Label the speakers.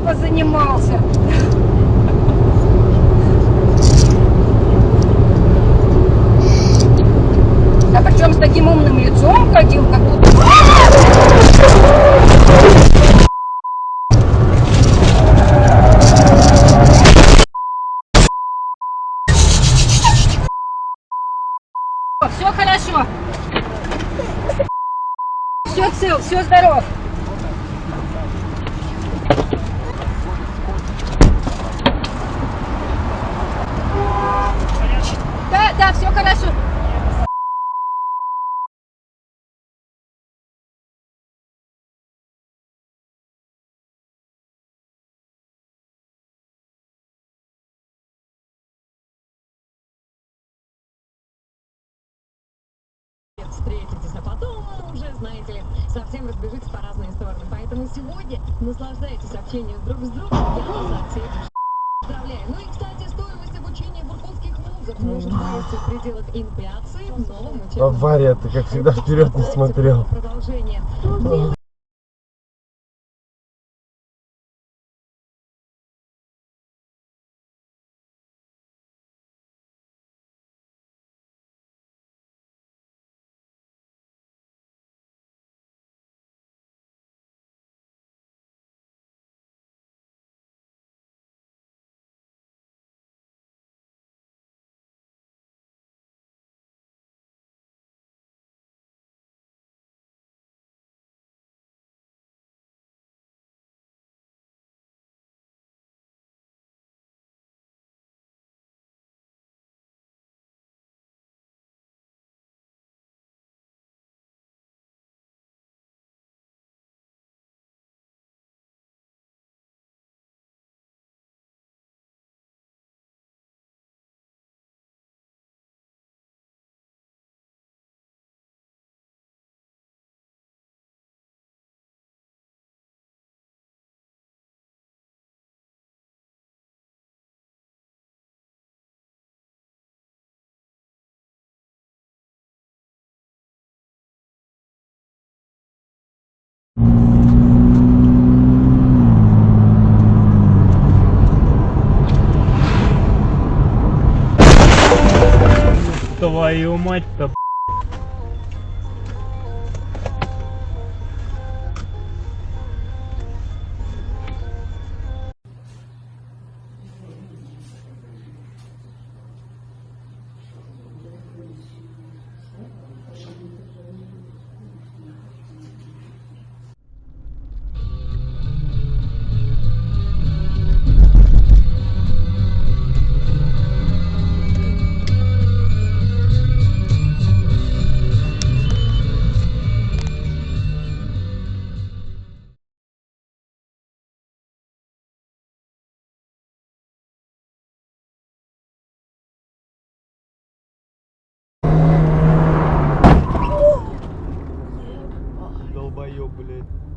Speaker 1: позанимался. А причем с таким умным лицом ходил, как будто... Все хорошо. Все цел, все здоров. Да, все хорошо.
Speaker 2: Встретитесь, а потом уже, знаете ли, совсем разбежитесь по разные стороны. Поэтому сегодня наслаждайтесь общением друг с другом. Я вас от всей души поздравляю. Ну и, кстати, стоимость обучения в иркутских вузах может вырасти в пределах инфляции в новом учебном году.
Speaker 3: Авария, ты как всегда вперед не смотрел.
Speaker 2: Продолжение.
Speaker 4: Твою мать-то. Долбоёб, блядь.